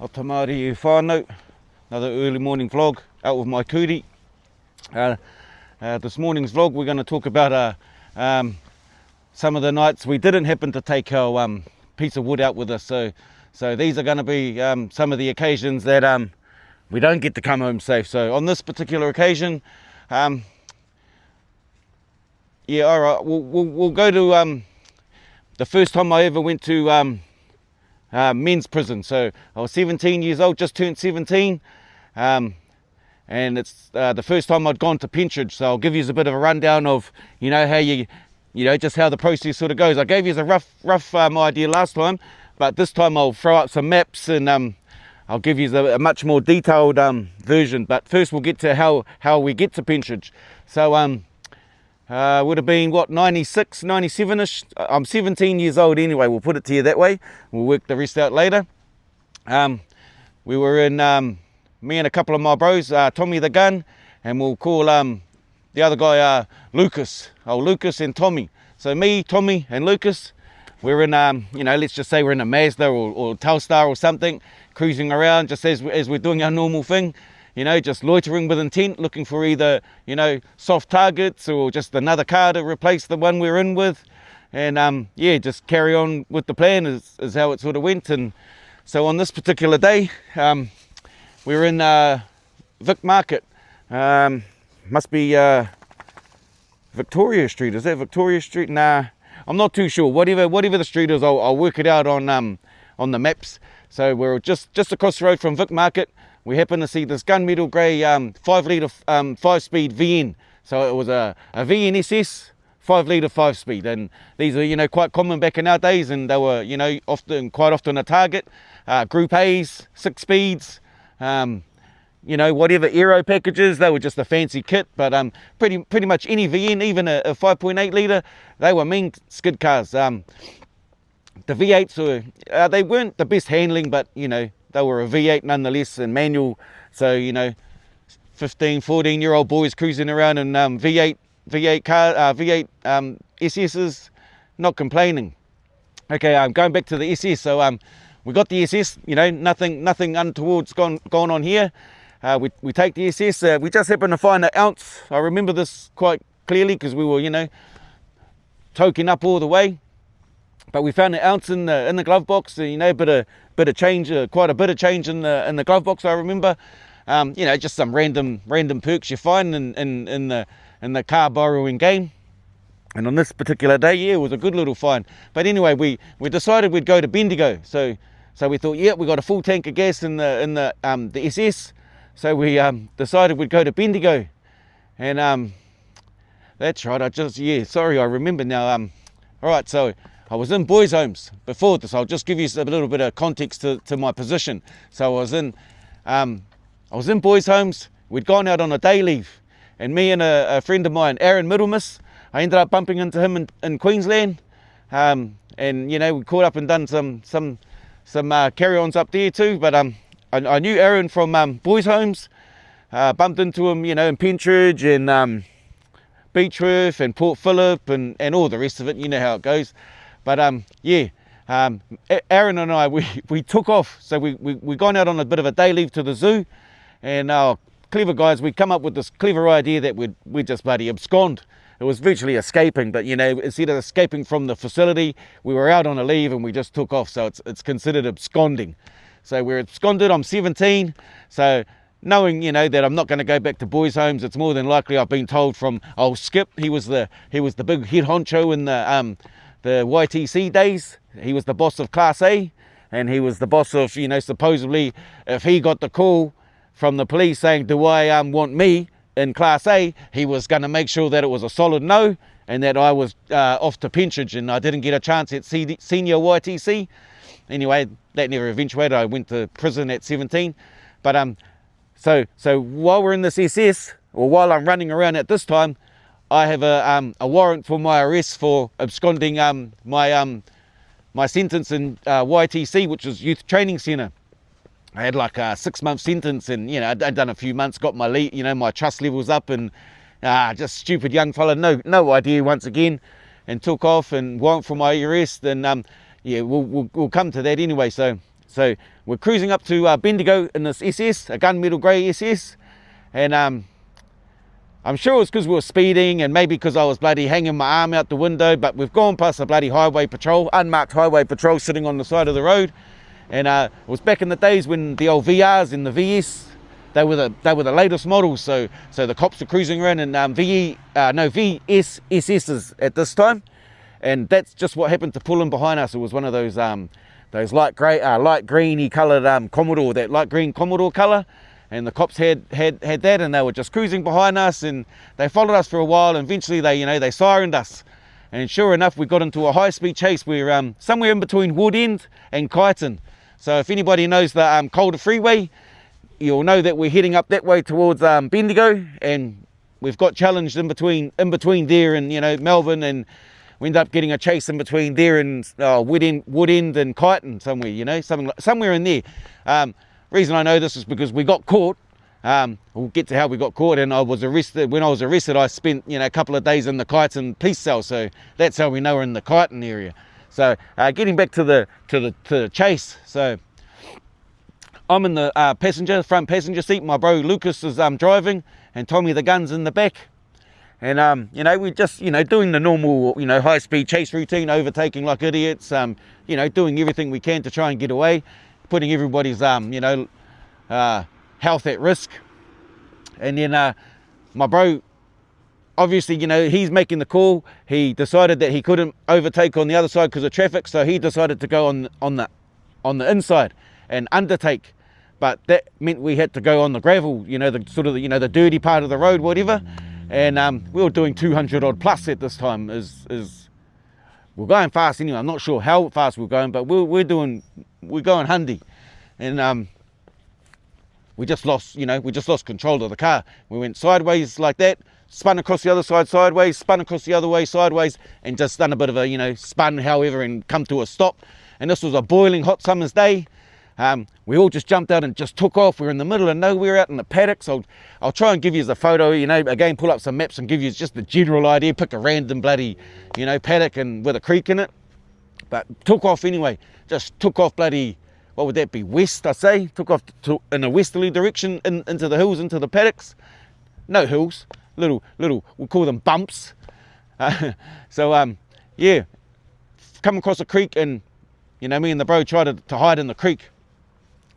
O te Māori e whānau, another early morning vlog out with my kuri. This morning's vlog we're going to talk about some of the nights we didn't happen to take our piece of wood out with us. So these are going to be some of the occasions that we don't get to come home safe. So on this particular occasion, yeah, all right, we'll go to the first time I ever went to men's prison. So I was 17 years old, just turned 17, and it's the first time I'd gone to Pentridge. So I'll give you a bit of a rundown of how just how the process sort of goes. I gave you a rough idea last time, but this time I'll throw up some maps and I'll give you a much more detailed version. But first we'll get to how we get to Pentridge. So would have been what, 96, 97ish. I'm 17 years old anyway, we'll put it to you that way. We'll work the rest out later. We were in, me and a couple of my bros, Tommy the gun, and we'll call the other guy Lucas. Lucas and Tommy. So me, Tommy and Lucas, we're in let's just say we're in a Mazda or Telstar or something, cruising around just as we're doing our normal thing. Just loitering with intent, looking for either, soft targets or just another car to replace the one we're in with. And just carry on with the plan is how it sort of went. And so on this particular day, we were in Vic Market. Must be Victoria Street. Is that Victoria Street? Nah, I'm not too sure. Whatever the street is, I'll work it out on the maps. So we're just across the road from Vic Market. We happened to see this gunmetal grey 5 litre 5-speed VN. So it was a VN SS 5 litre 5-speed, and these are quite common back in our days, and they were quite often a target. Group A's, 6 speeds, whatever aero packages, they were just a fancy kit. But pretty much any VN, even a 5.8 litre, they were mean skid cars. The V8s were they weren't the best handling, but they were a V8 nonetheless, and manual. So 15, 14-year-old boys cruising around in V8 SS's, not complaining. Okay, I'm going back to the SS. So we got the SS. Nothing untoward's gone on here. We take the SS. We just happened to find an ounce. I remember this quite clearly because we were toking up all the way. But we found an ounce in the glove box. Bit of change, quite a bit of change in the glove box. I remember, just some random perks you find in the car borrowing game. And on this particular day, yeah, it was a good little find. But anyway, we decided we'd go to Bendigo. So we thought, yeah, we got a full tank of gas in the SS. So we decided we'd go to Bendigo. And that's right. I remember now. All right, so I was in boys' homes before this. I'll just give you a little bit of context to my position. So I was in boys' homes. We'd gone out on a day leave, and me and a friend of mine, Aaron Middlemiss, I ended up bumping into him in Queensland, and we caught up and done some carry-ons up there too. But I knew Aaron from boys' homes. Bumped into him, in Pentridge and Beechworth and Port Phillip and all the rest of it. You know how it goes. But Aaron and I, we took off. So we gone out on a bit of a day leave to the zoo, and our clever guys, we come up with this clever idea that we'd just bloody abscond. It was virtually escaping, but instead of escaping from the facility, we were out on a leave and we just took off. So it's considered absconding. So we're absconded. I'm 17. So knowing that I'm not going to go back to boys' homes, it's more than likely I've been told from old Skip. He was the big head honcho in the YTC days. He was the boss of Class A, and he was the boss of, supposedly, if he got the call from the police saying, do I want me in Class A, he was going to make sure that it was a solid no, and that I was off to Pentridge, and I didn't get a chance at senior YTC. Anyway, that never eventuated. I went to prison at 17. But so while we're in this SS, or while I'm running around at this time, I have a warrant for my arrest for absconding my sentence in YTC, which was Youth Training Centre. I had like a 6-month sentence, and I'd done a few months, got my my trust levels up, and just stupid young fella, no idea once again, and took off and warrant for my arrest. And we'll come to that anyway. So So we're cruising up to Bendigo in this SS, a gunmetal grey SS, and I'm sure it's because we were speeding and maybe because I was bloody hanging my arm out the window, but we've gone past a bloody highway patrol, unmarked highway patrol sitting on the side of the road. And it was back in the days when the old VRs and the VS, they were the latest models. So the cops are cruising around in VS SSs at this time, and that's just what happened to pull in behind us. It was one of those light greeny coloured Commodore, that light green Commodore colour. And the cops had that, and they were just cruising behind us, and they followed us for a while, and eventually they sirened us. And sure enough, we got into a high-speed chase. We're somewhere in between Woodend and Kyneton. So if anybody knows the Calder Freeway, you'll know that we're heading up that way towards Bendigo, and we've got challenged in between there and Melbourne, and we ended up getting a chase in between there and Woodend and Kyneton somewhere, somewhere in there. Reason I know this is because we got caught. We'll get to how we got caught, and I was arrested. When I was arrested, I spent a couple of days in the Kyneton police cell, so that's how we know we're in the Kyneton area. So getting back to the chase, so I'm in the front passenger seat. My bro Lucas is driving, and Tommy the gun's in the back. And we're just doing the normal high speed chase routine, overtaking like idiots. Doing everything we can to try and get away, putting everybody's health at risk. And then my bro, obviously he's making the call. He decided that he couldn't overtake on the other side because of traffic, so he decided to go on the inside and undertake. But that meant we had to go on the gravel, the dirty part of the road, whatever. And we were doing 200 odd plus at this time. We're going fast anyway. I'm not sure how fast we're going, but we're going hundy. And we just lost control of the car. We went sideways like that, spun across the other side sideways, spun across the other way sideways, and just done a bit of a spun however and come to a stop. And this was a boiling hot summer's day. We all just jumped out and just took off. We're in the middle of nowhere out in the paddocks. I'll try and give you the photo, again, pull up some maps and give you just the general idea. Pick a random bloody, paddock and with a creek in it. But took off anyway. Just took off bloody, what would that be, west, I say. Took off in a westerly direction into the hills, into the paddocks. No hills, little, we'll call them bumps. Yeah, come across a creek, and me and the bro tried to hide in the creek.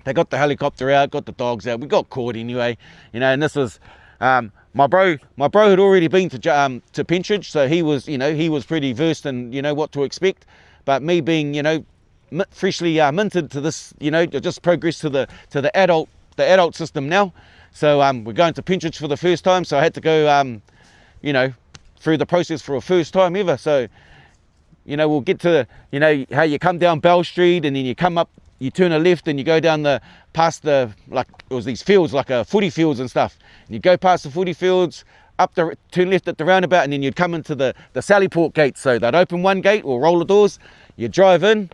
They got the helicopter out, got the dogs out. We got caught anyway, and this was my bro had already been to Pentridge, so he was pretty versed in what to expect. But me being freshly minted to this, just progressed to the adult system now. So we're going to Pentridge for the first time, so I had to go through the process for a first time ever. So we'll get to how you come down Bell Street, and then you come up, you turn a left, and you go down past it was these fields, like footy fields and stuff. And you go past the footy fields, turn left at the roundabout, and then you'd come into the Sallyport gate. So they'd open one gate or roller doors, you'd drive in,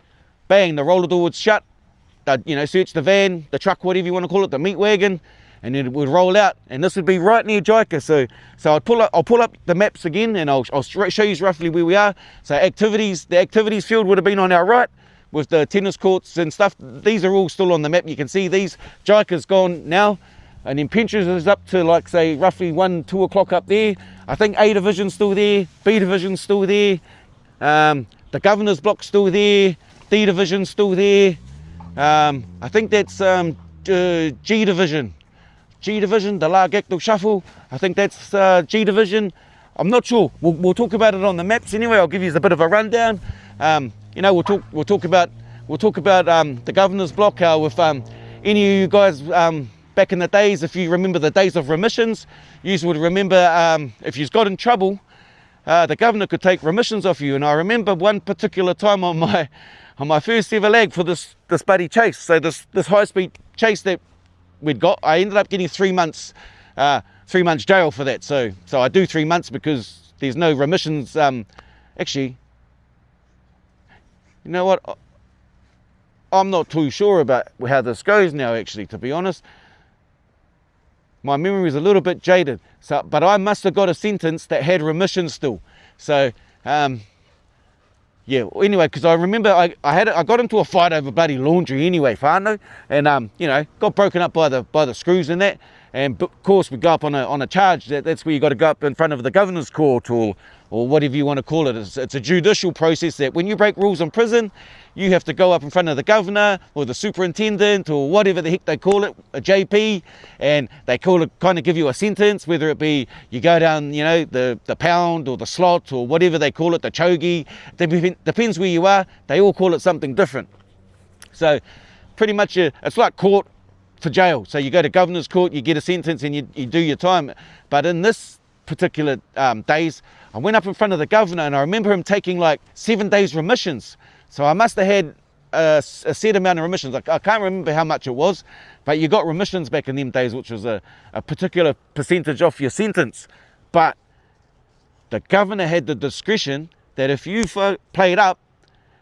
bang, the roller door would shut. They'd search the van, the truck, whatever you want to call it, the meat wagon, and then it would roll out. And this would be right near Jaika. So I'll pull up the maps again, and I'll show you roughly where we are. So the activities field would have been on our right, with the tennis courts and stuff. These are all still on the map. You can see these. Jaika's gone now, and then Pentridge is up to say roughly 1-2 o'clock up there. I think A Division's still there, B Division's still there, the Governor's Block's still there, D Division's still there. I think that's G Division, the La Gactal Shuffle. I think that's G Division. I'm not sure. We'll talk about it on the maps anyway. I'll give you a bit of a rundown. We'll talk about the Governor's Block. With any of you guys back in the days, if you remember the days of remissions, you would remember if you got in trouble, the governor could take remissions off you. And I remember one particular time on my first ever lag for this buddy chase. So this high speed chase that we'd got, I ended up getting 3 months jail for that. So I do 3 months because there's no remissions. Actually, you know what? I'm not too sure about how this goes now, actually, to be honest. My memory is a little bit jaded. But I must have got a sentence that had remission still. So yeah, anyway, because I remember I got into a fight over bloody laundry anyway, whānau, and you know, got broken up by the screws and that, and of course we go up on a charge. That's where you got to go up in front of the governor's court, or whatever you want to call it. It's a judicial process that when you break rules in prison, you have to go up in front of the governor or the superintendent or whatever the heck they call it, a JP, and they kind of give you a sentence, whether it be you go down, you know, the pound or the slot or whatever they call it, the chogi. Depends where you are. They all call it something different. So pretty much it's like court for jail. So you go to governor's court, you get a sentence, and you do your time. But in this particular days, I went up in front of the governor, and I remember him taking like 7 days remissions. So I must have had a set amount of remissions. I can't remember how much it was, but you got remissions back in them days, which was a particular percentage off your sentence. But the governor had the discretion that if you played up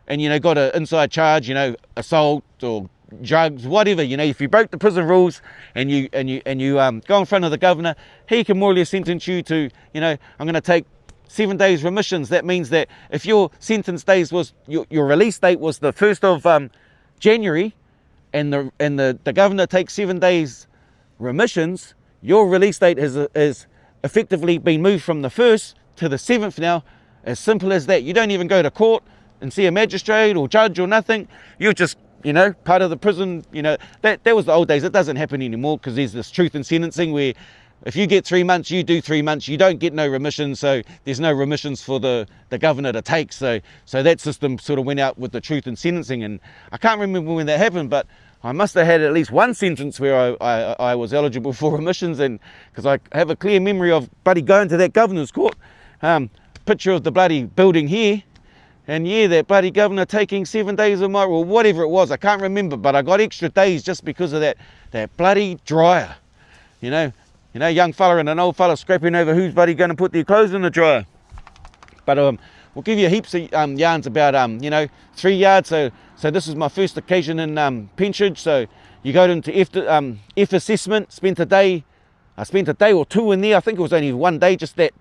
and, you know, got an inside charge, you know, assault or drugs, whatever, you know, if you broke the prison rules and you go in front of the governor, he can more or less sentence you to, you know, I'm going to take 7 days remissions. That means that if your sentence days was your release date was the 1st of January, and the governor takes 7 days remissions, your release date has effectively been moved from the 1st to the 7th now. As simple as that. You don't even go to court and see a magistrate or judge or nothing. You're just, you know, part of the prison. You know, that was the old days. It doesn't happen anymore because there's this truth in sentencing where if you get 3 months, you do 3 months, you don't get no remission, so there's no remissions for the governor to take. So that system sort of went out with the truth in sentencing, and I can't remember when that happened, but I must have had at least one sentence where I was eligible for remissions, and because I have a clear memory of bloody going to that governor's court, picture of the bloody building here, and yeah, that bloody governor taking 7 days of my, or whatever it was, I can't remember, but I got extra days just because of that bloody dryer, you know, young fella and an old fella scrapping over who's bloody going to put their clothes in the dryer. But we'll give you heaps of yarns about, you know, 3 yards. So this is my first occasion in Pentridge. So you go into F assessment, spent a day or two in there. I think it was only 1 day, just that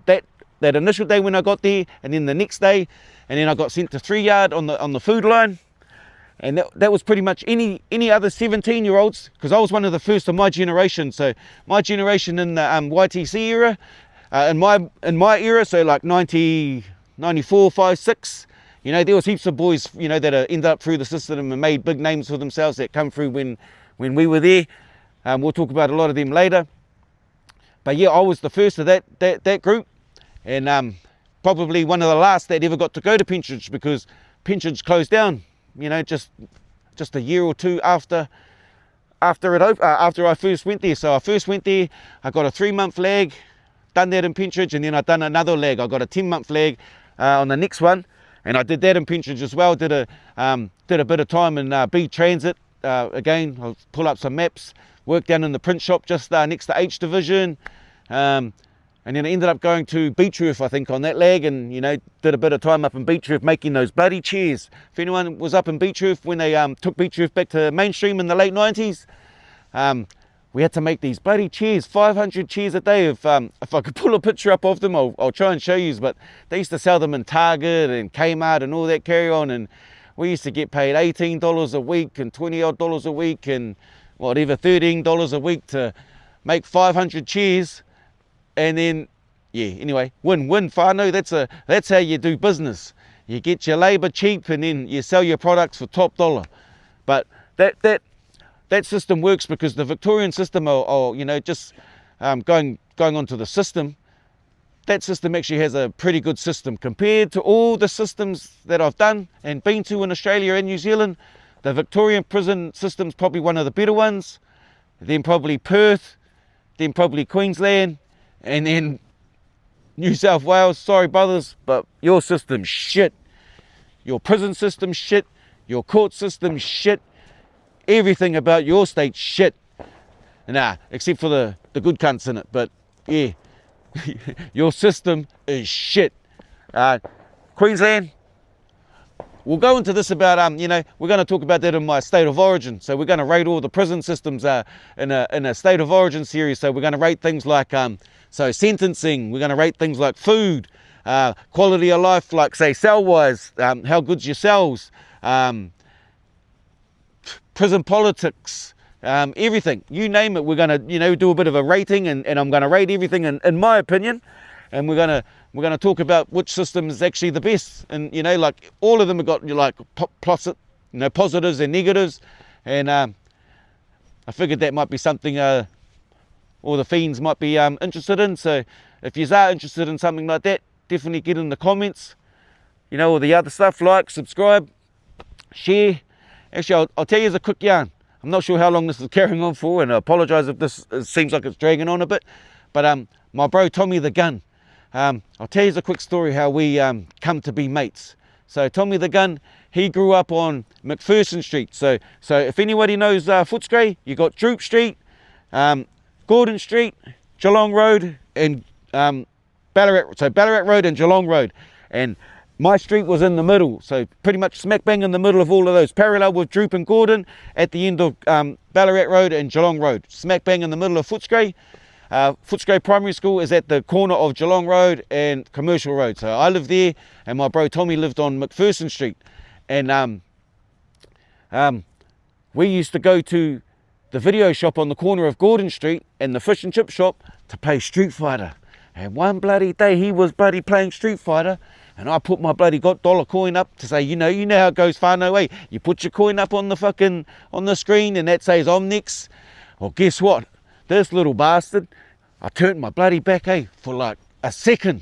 initial day when I got there, and then the next day, and then I got sent to 3 yard on the food line. And that was pretty much any other 17-year-olds, because I was one of the first of my generation. So my generation in the YTC era, in my era, so like 90, 94, 5, 6, you know, there was heaps of boys, you know, that ended up through the system and made big names for themselves that come through when we were there. We'll talk about a lot of them later. But yeah, I was the first of that group, and probably one of the last that ever got to go to Pentridge, because Pentridge closed down, you know, just a year or two after I first went there. So I first went there, I got a 3-month lag, done that in Pentridge, and then I done another lag. I got a 10-month lag on the next one, and I did that in Pentridge as well. Did a bit of time in B Transit. Again, I'll pull up some maps, worked down in the print shop just next to H Division, and then I ended up going to Beechroof, I think, on that lag, and, you know, did a bit of time up in Beechroof making those bloody chairs. If anyone was up in Beechroof when they took Beechroof back to mainstream in the late 90s, we had to make these bloody chairs, 500 chairs a day. If I could pull a picture up of them, I'll try and show you, but they used to sell them in Target and Kmart and all that carry on, and we used to get paid $18 a week and $20 a week and whatever, $13 a week to make 500 chairs. And then, yeah, anyway, win-win whānau. That's how you do business. You get your labour cheap, and then you sell your products for top dollar. But that system works because the Victorian system, or you know, just going onto the system, that system actually has a pretty good system compared to all the systems that I've done and been to in Australia and New Zealand. The Victorian prison system's probably one of the better ones. Then probably Perth, then probably Queensland, and then New South Wales. Sorry, brothers, but your system's shit. Your prison system's shit. Your court system's shit. Everything about your state's shit. Nah, except for the good cunts in it. But yeah, your system is shit. Queensland, we'll go into this about, you know, we're going to talk about that in my state of origin. So we're going to rate all the prison systems in a state of origin series. So we're going to rate things like, so sentencing, we're going to rate things like food, quality of life, like say cell-wise, how good's your cells, prison politics, everything, you name it. We're going to, you know, do a bit of a rating, and I'm going to rate everything in my opinion, and we're going to talk about which system is actually the best. And, you know, like all of them have got, like, you know, positives and negatives, and I figured that might be something all the fiends might be interested in. So if you are interested in something like that, definitely get in the comments, you know, all the other stuff, like, subscribe, share. Actually, I'll tell you a quick yarn. I'm not sure how long this is carrying on for, and I apologise if this seems like it's dragging on a bit, but my bro Tommy the Gun, I'll tell you a quick story how we come to be mates. So Tommy the Gun, he grew up on McPherson Street. So if anybody knows Footscray, you got Droop Street, Gordon Street, Geelong Road, and Ballarat. So Ballarat Road and Geelong Road, and my street was in the middle, so pretty much smack bang in the middle of all of those, parallel with Droop and Gordon, at the end of Ballarat Road and Geelong Road, smack bang in the middle of Footscray. Footscray Primary School is at the corner of Geelong Road and Commercial Road. So I lived there, and my bro Tommy lived on McPherson Street, and we used to go to the video shop on the corner of Gordon Street and the fish and chip shop to play Street Fighter. And one bloody day he was bloody playing Street Fighter, and I put my bloody $1 coin up to say, you know how it goes, far no way. You put your coin up on the screen, and that says I'm next. Well, guess what? This little bastard, I turned my bloody back, for like a second.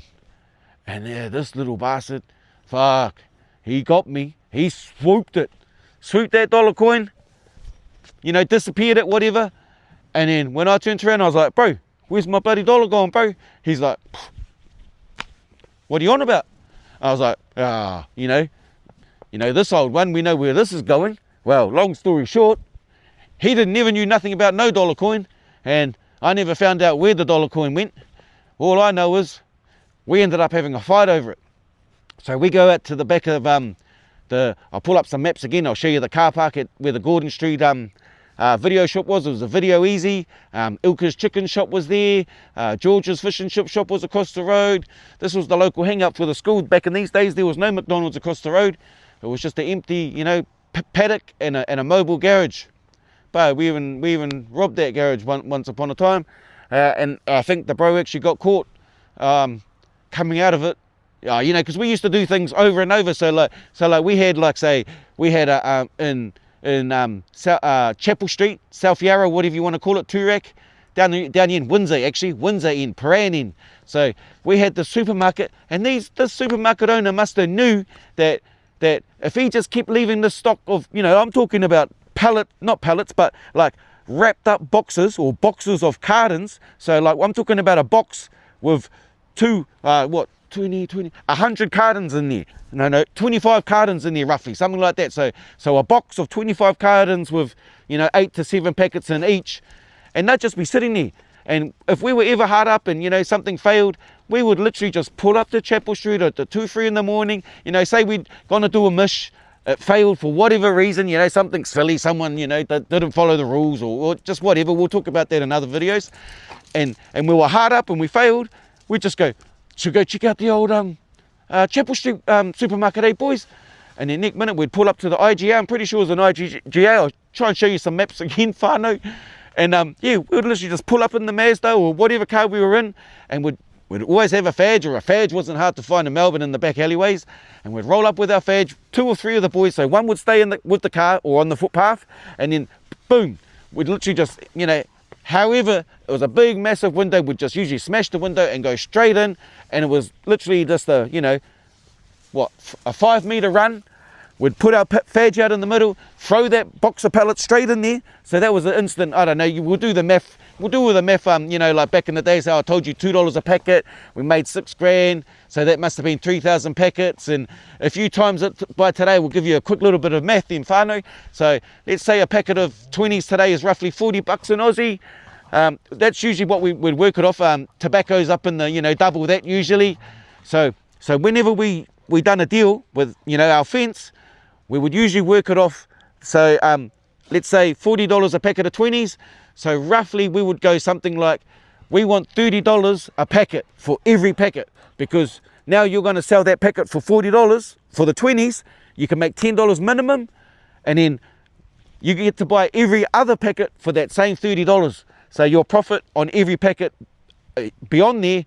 And yeah, this little bastard, fuck, he got me. He swooped that $1 coin, you know, disappeared it, whatever. And then when I turned around, I was like, bro, where's my bloody dollar gone, bro? He's like, what are you on about? I was like, you know, this old one, we know where this is going. Well, long story short, he never knew nothing about no dollar coin, and I never found out where the dollar coin went. All I know is we ended up having a fight over it. So we go out to the back of I'll pull up some maps again. I'll show you the car park at where the Gordon Street video shop was. It was a Video Easy. Ilka's Chicken Shop was there. George's Fish and Chip Shop was across the road. This was the local hang-up for the school. Back in these days, there was no McDonald's across the road. It was just an empty, you know, paddock and a mobile garage. But we even robbed that garage once upon a time. And I think the bro actually got caught coming out of it. You know, because we used to do things over and over. So like we had, like, say, we had in Chapel Street, South Yarra, whatever you want to call it, Toorak, down here in Windsor, actually, Windsor in Paran in. So we had the supermarket, and the supermarket owner must have knew that if he just kept leaving this stock of, you know, I'm talking about not pallets, but like wrapped up boxes or boxes of cartons. So like I'm talking about a box with 100 cartons in there. No, 25 cartons in there roughly, something like that. So a box of 25 cartons with, you know, 8 to 7 packets in each, and they'd just be sitting there. And if we were ever hard up and, you know, something failed, we would literally just pull up to Chapel Street at 2-3 in the morning, you know, say we'd gonna do a mish, it failed for whatever reason, you know, something silly, someone, you know, that didn't follow the rules or just whatever. We'll talk about that in other videos. And we were hard up and we failed, we'd just go, should go check out the old Chapel Street supermarket, boys? And then next minute we'd pull up to the IGA. I'm pretty sure it was an IGA. I'll try and show you some maps again, whānau. And yeah, we would literally just pull up in the Mazda or whatever car we were in, and we'd always have a fadge, or a fadge wasn't hard to find in Melbourne in the back alleyways, and we'd roll up with our fadge, 2 or 3 of the boys, so one would stay with the car or on the footpath, and then boom, we'd literally just, you know, however, it was a big massive window, we'd just usually smash the window and go straight in, and it was literally just a, you know, a 5 meter run. We'd put our fadge out in the middle, throw that box of pellets straight in there. So that was an instant, I don't know, we'll do the math, you know, like back in the days how I told you $2 a packet, we made 6 grand, so that must have been 3,000 packets, and if you times it by today, we'll give you a quick little bit of math in whānau. So let's say a packet of 20s today is roughly 40 bucks in Aussie. That's usually what we'd work it off. Tobacco's up in the, you know, double that usually. So whenever we done a deal with, you know, our fence, we would usually work it off. So let's say $40 a packet of 20s. So roughly we would go something like, we want $30 a packet for every packet, because now you're going to sell that packet for $40 for the 20s. You can make $10 minimum, and then you get to buy every other packet for that same $30. So your profit on every packet beyond there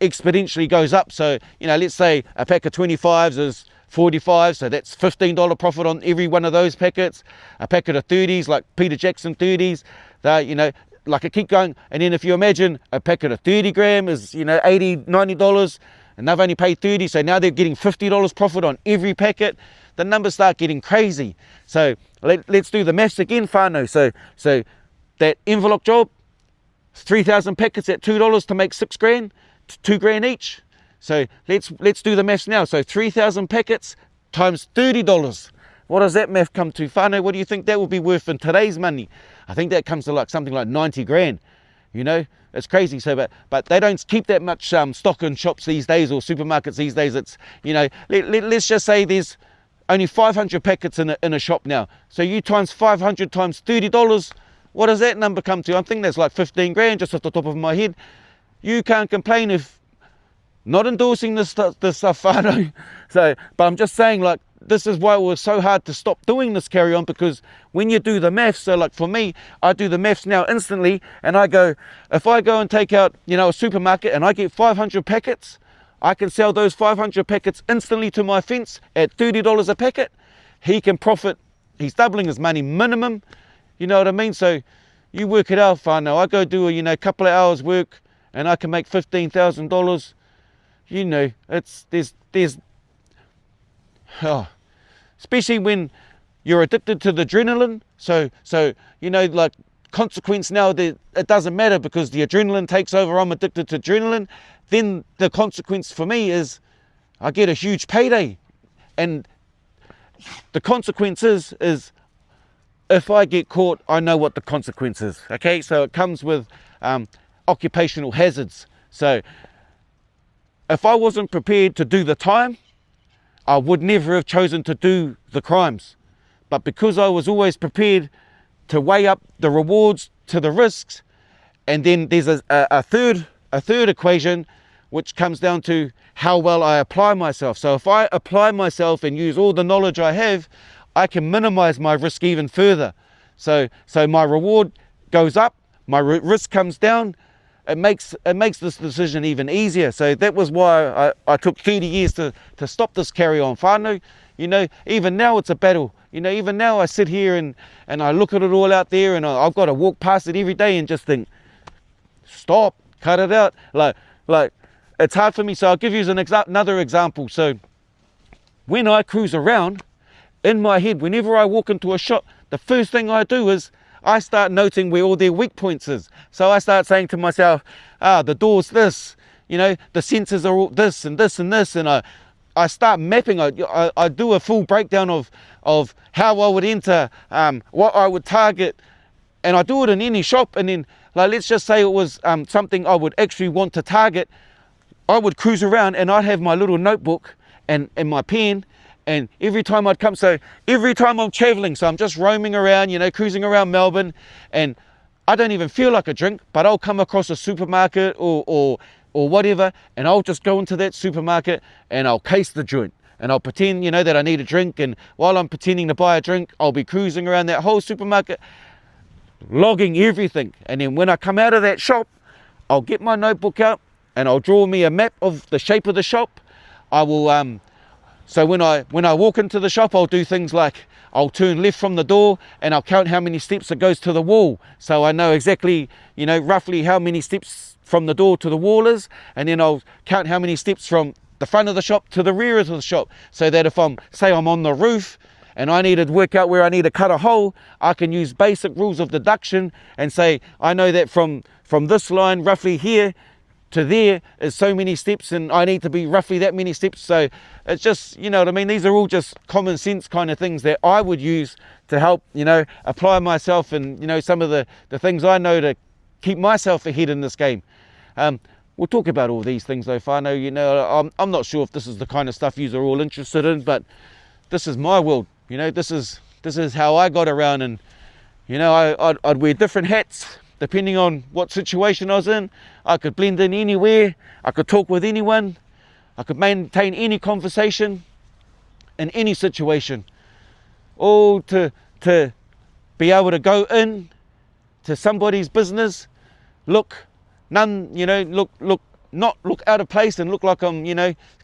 exponentially goes up. So, you know, let's say a pack of 25s is 45, so that's $15 profit on every one of those packets. A packet of 30s, like Peter Jackson 30s, you know, like I keep going. And then if you imagine a packet of 30 gram is, you know, $80, $90, and they've only paid 30, so now they're getting $50 profit on every packet. The numbers start getting crazy. So let's do the maths again, whānau. So that envelope job, 3,000 packets at $2 to make $6 grand, $2 grand each. So let's do the maths now. So 3,000 packets times $30. What does that math come to, whānau? What do you think that will be worth in today's money? I think that comes to like something like 90 grand. You know, it's crazy. So, but they don't keep that much stock in shops these days, or supermarkets these days. It's, you know, let's just say there's only 500 packets in a shop now. So you times 500 times $30. What does that number come to? I think that's like 15 grand just off the top of my head. You can't complain if not endorsing this stuff, whānau. So, but I'm just saying, like, this is why it was so hard to stop doing this carry on, because when you do the maths, so like for me, I do the maths now instantly, and I go, if I go and take out, you know, a supermarket and I get 500 packets, I can sell those 500 packets instantly to my fence at $30 a packet. He can profit, he's doubling his money minimum, you know what I mean? So you work it out, whānau. I go do a, you know, couple of hours work and I can make $15,000. You know, there's especially when you're addicted to the adrenaline. So you know, like, consequence now, it doesn't matter because the adrenaline takes over. I'm addicted to adrenaline. Then the consequence for me is I get a huge payday, and the consequence is if I get caught, I know what the consequence is. Okay, so it comes with occupational hazards. So if I wasn't prepared to do the time, I would never have chosen to do the crimes. But because I was always prepared to weigh up the rewards to the risks, and then there's a third equation, which comes down to how well I apply myself. So if I apply myself and use all the knowledge I have, I can minimize my risk even further. So my reward goes up, my risk comes down. It makes this decision even easier. So that was why I took 30 years to stop this carry on, whānau. You know, even now it's a battle. You know, even now I sit here and I look at it all out there, and I've got to walk past it every day and just think, stop, cut it out. Like it's hard for me. So I'll give you another example. So when I cruise around, in my head, whenever I walk into a shop, the first thing I do is I start noting where all their weak points is. So I start saying to myself, the door's this, you know, the sensors are all this and this and this, and I start mapping. I do a full breakdown of how I would enter, what I would target, and I do it in any shop. And then, like, let's just say it was something I would actually want to target. I would cruise around and I'd have my little notebook and my pen. And every time I'd come, so every time I'm traveling, so I'm just roaming around, you know, cruising around Melbourne, and I don't even feel like a drink, but I'll come across a supermarket or whatever, and I'll just go into that supermarket and I'll case the joint, and I'll pretend, you know, that I need a drink. And while I'm pretending to buy a drink, I'll be cruising around that whole supermarket, logging everything. And then when I come out of that shop, I'll get my notebook out and I'll draw me a map of the shape of the shop. I will so when I walk into the shop, I'll do things like I'll turn left from the door and I'll count how many steps it goes to the wall. So I know exactly, you know, roughly how many steps from the door to the wall is. And then I'll count how many steps from the front of the shop to the rear of the shop. So that if I'm on the roof and I need to work out where I need to cut a hole, I can use basic rules of deduction and say, I know that from this line roughly here to there is so many steps, and I need to be roughly that many steps. So it's just, you know what I mean, these are all just common sense kind of things that I would use to help, you know, apply myself, and, you know, some of the things I know to keep myself ahead in this game. We'll talk about all these things though, whānau. You know, I'm not sure if this is the kind of stuff you're all interested in, but this is my world. You know, this is how I got around, and, you know, I'd wear different hats depending on what situation I was in. I could blend in anywhere, I could talk with anyone, I could maintain any conversation in any situation, all to be able to go in to somebody's business, look not look out of place and look like I'm,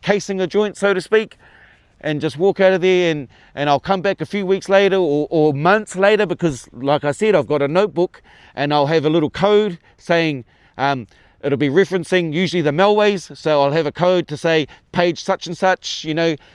casing a joint, so to speak, and just walk out of there, and I'll come back a few weeks later or months later, because like I said, I've got a notebook and I'll have a little code saying, it'll be referencing usually the Melways, so I'll have a code to say page such and such, the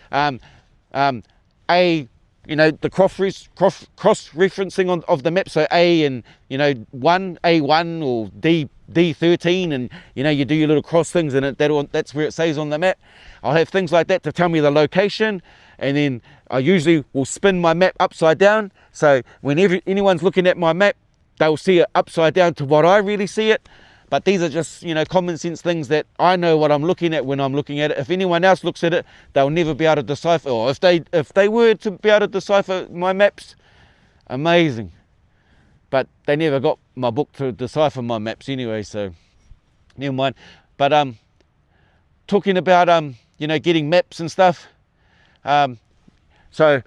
cross referencing of the map, so A and A1 or D13, and you do your little cross things, and that's where it says on the map. I'll have things like that to tell me the location, and then I usually will spin my map upside down, so whenever anyone's looking at my map, they'll see it upside down to what I really see it. But these are just, common sense things that I know what I'm looking at when I'm looking at it. If anyone else looks at it, they'll never be able to decipher. Or if they were to be able to decipher my maps, amazing. But they never got my book to decipher my maps anyway, so never mind. But talking about getting maps and stuff. So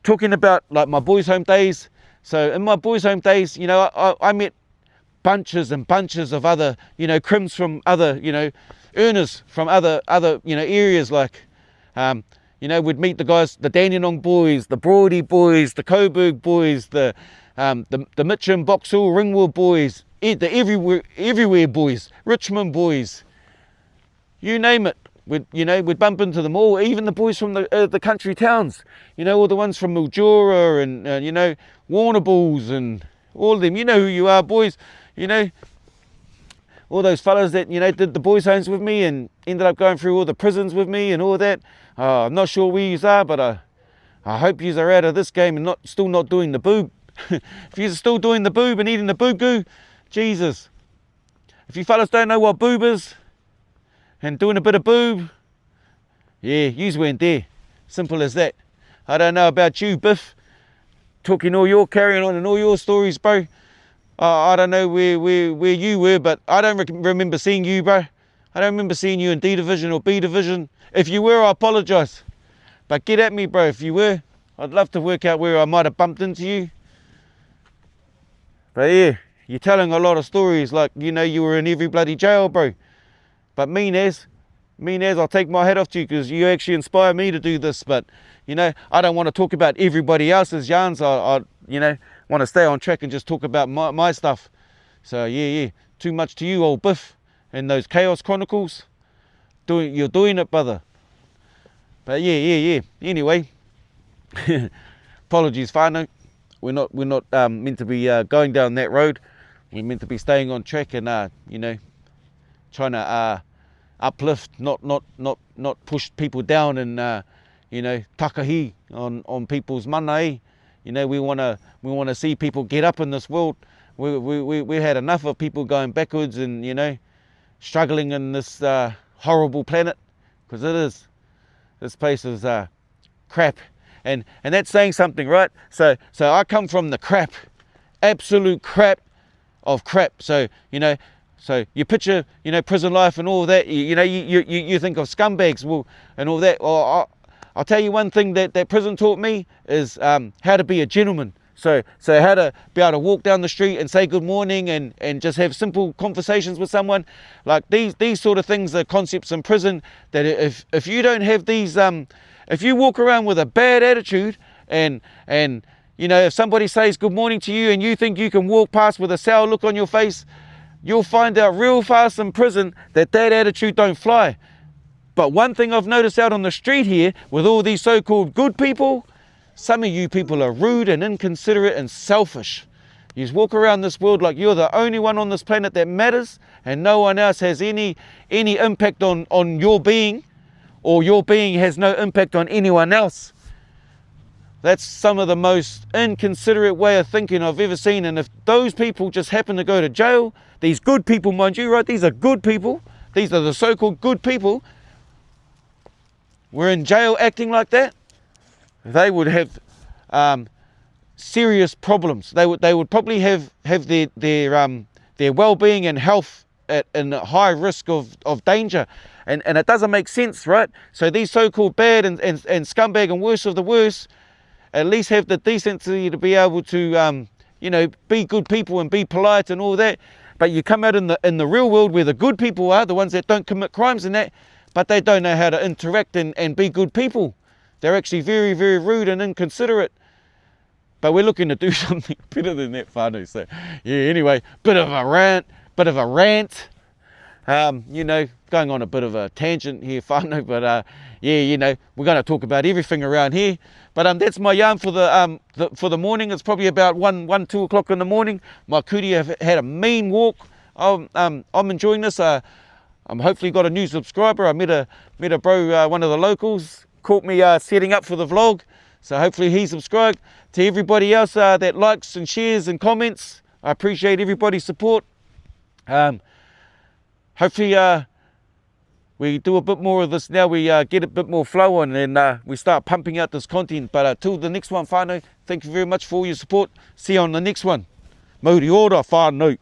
talking about like my boys' home days. So in my boys' home days, I met bunches and bunches of other, crims from other, earners from other, areas, like, we'd meet the guys, the Dandenong boys, the Broady boys, the Coburg boys, the Mitcham, Boxall, Ringwood boys, the everywhere boys, Richmond boys, you name it. We'd bump into them all, even the boys from the country towns, all the ones from Mildura and, Warrnambool and all of them. You know who you are, boys. All those fellas that, did the boys' homes with me and ended up going through all the prisons with me and all that. I'm not sure where you are, but I hope you are out of this game and still not doing the boob. If you're still doing the boob and eating the boob goo, Jesus. If you fellas don't know what boob is and doing a bit of boob, yeah, yous weren't there. Simple as that. I don't know about you, Biff, talking all your carrying on and all your stories, bro. I don't know where you were, but I don't remember seeing you, bro. I don't remember seeing you in D Division or B Division. If you were, I apologise. But get at me, bro, if you were. I'd love to work out where I might have bumped into you. But yeah, you're telling a lot of stories like, you were in every bloody jail, bro. But mean as, I'll take my hat off to you, because you actually inspire me to do this. But, I don't want to talk about everybody else's yarns. I want to stay on track and just talk about my stuff. So yeah, too much to you, old Biff, and those Chaos Chronicles. You're doing it, brother. But yeah. Anyway, apologies, whānau. We're not meant to be going down that road. We're meant to be staying on track and trying to uplift, not push people down and takahi on people's mana. We want to see people get up in this world. We had enough of people going backwards and struggling in this horrible planet, because it is. This place is crap, and that's saying something, right? So I come from the crap, absolute crap of crap. So you picture prison life and all that. You think of scumbags, and all that. Well, I'll tell you one thing that prison taught me is how to be a gentleman. So how to be able to walk down the street and say good morning and just have simple conversations with someone. Like these sort of things are concepts in prison that if you don't have these, if you walk around with a bad attitude and if somebody says good morning to you and you think you can walk past with a sour look on your face, you'll find out real fast in prison that attitude don't fly. But one thing I've noticed out on the street here with all these so-called good people, some of you people are rude and inconsiderate and selfish. You just walk around this world like you're the only one on this planet that matters, and no one else has any impact on your being, or your being has no impact on anyone else. That's some of the most inconsiderate way of thinking I've ever seen. And if those people just happen to go to jail, these good people, mind you, right? These are good people. These are the so-called good people. We're in jail acting like that. They would have serious problems. They would probably have their their well-being and health in a high risk of danger. And it doesn't make sense, right? So these so-called bad and scumbag and worst of the worst at least have the decency to be able to, you know, be good people and be polite and all that. But you come out in the real world where the good people are, the ones that don't commit crimes and that, but they don't know how to interact and be good people. They're actually very, very rude and inconsiderate. But we're looking to do something better than that, whānau. So, yeah, anyway, bit of a rant. You know, going on a bit of a tangent here, whānau, but yeah, you know, we're going to talk about everything around here. But that's my yarn for the morning. It's probably about 2 o'clock in the morning. My kuria have had a mean walk. I'm enjoying this. I'm hopefully got a new subscriber. I met a bro, one of the locals, caught me setting up for the vlog. So hopefully he subscribed. To everybody else that likes and shares and comments, I appreciate everybody's support. Hopefully we do a bit more of this now. We get a bit more flow on and we start pumping out this content. But till the next one, whānau, thank you very much for all your support. See you on the next one. Mauri ora, whānau.